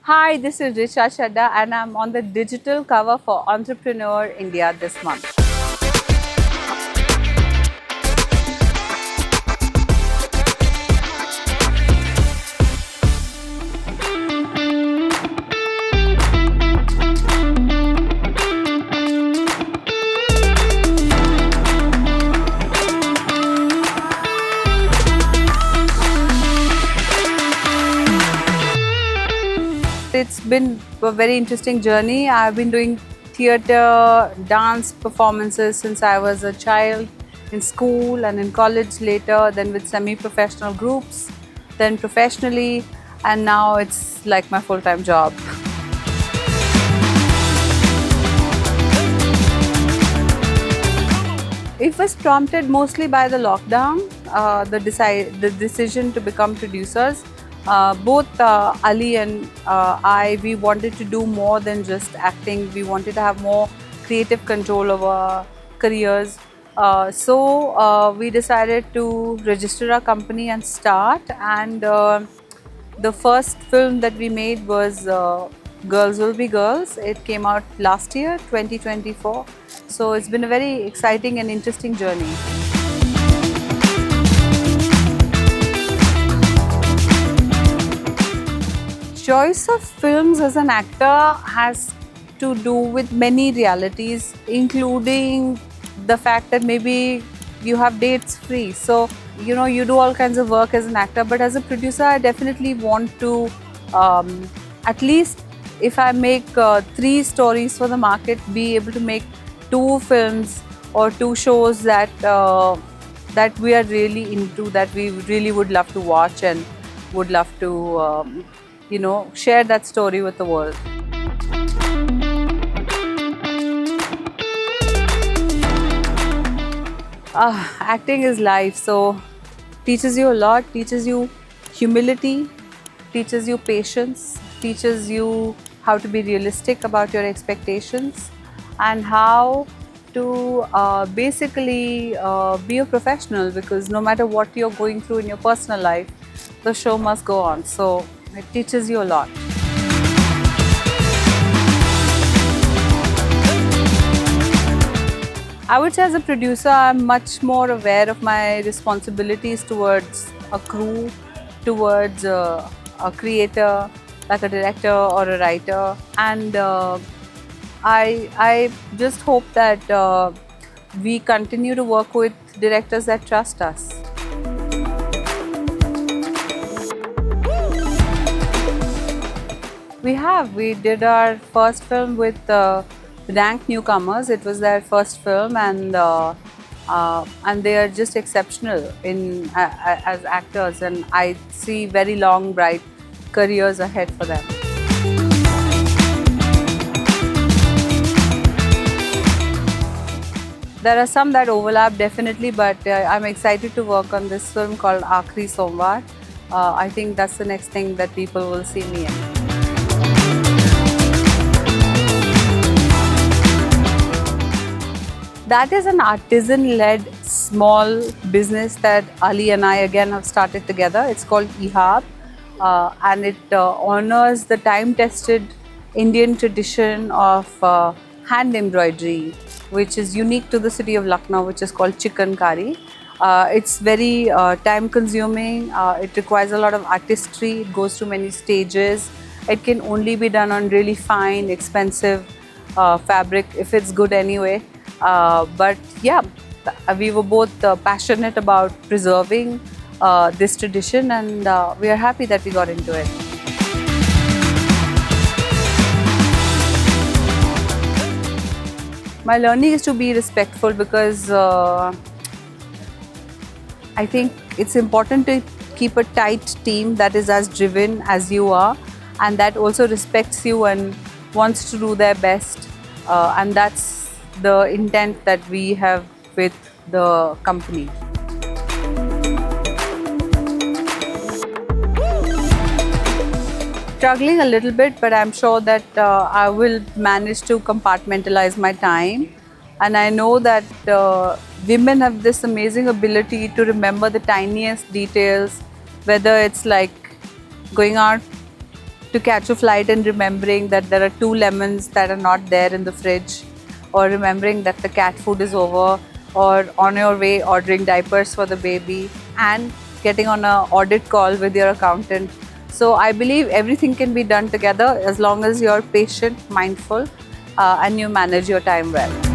Hi, this is Richa Chadda and I'm on the digital cover for Entrepreneur India this month. It's been a very interesting journey. I've been doing theatre, dance performances since I was a child, in school and in college later, then with semi-professional groups, then professionally, and now it's like my full-time job. It was prompted mostly by the lockdown, the decision to become producers. Both Ali and we wanted to do more than just acting. We wanted to have more creative control over our careers. So we decided to register our company and start. And the first film that we made was Girls Will Be Girls. It came out last year, 2024. So it's been a very exciting and interesting journey. Choice of films as an actor has to do with many realities, including the fact that maybe you have dates free. So, you do all kinds of work as an actor, but as a producer, I definitely want to at least, if I make 3 stories for the market, be able to make 2 films or 2 shows that we are really into, that we really would love to watch and would love to share that story with the world. Acting is life, so teaches you a lot, teaches you humility, teaches you patience, teaches you how to be realistic about your expectations and how to basically be a professional, because no matter what you're going through in your personal life, the show must go on. So it teaches you a lot. I would say as a producer, I'm much more aware of my responsibilities towards a crew, towards a creator, like a director or a writer. And I just hope that we continue to work with directors that trust us. We did our first film with Rank Newcomers. It was their first film, and they are just exceptional as actors, and I see very long, bright careers ahead for them. There are some that overlap definitely, but I'm excited to work on this film called Aakhri Somwar. I think that's the next thing that people will see me in. That is an artisan-led small business that Ali and I again have started together. It's called Ihab, and it honors the time-tested Indian tradition of hand embroidery, which is unique to the city of Lucknow, which is called chikankari. It's very time-consuming. It requires a lot of artistry. It goes through many stages. It can only be done on really fine, expensive fabric if it's good anyway. But yeah, we were both passionate about preserving this tradition, and we are happy that we got into it. My learning is to be respectful, because I think it's important to keep a tight team that is as driven as you are, and that also respects you and wants to do their best, and that's the intent that we have with the company. Struggling a little bit, but I'm sure that I will manage to compartmentalize my time. And I know that women have this amazing ability to remember the tiniest details, whether it's like going out to catch a flight and remembering that there are 2 lemons that are not there in the fridge, or remembering that the cat food is over, or on your way ordering diapers for the baby and getting on a audit call with your accountant. So I believe everything can be done together as long as you're patient, mindful, and you manage your time well.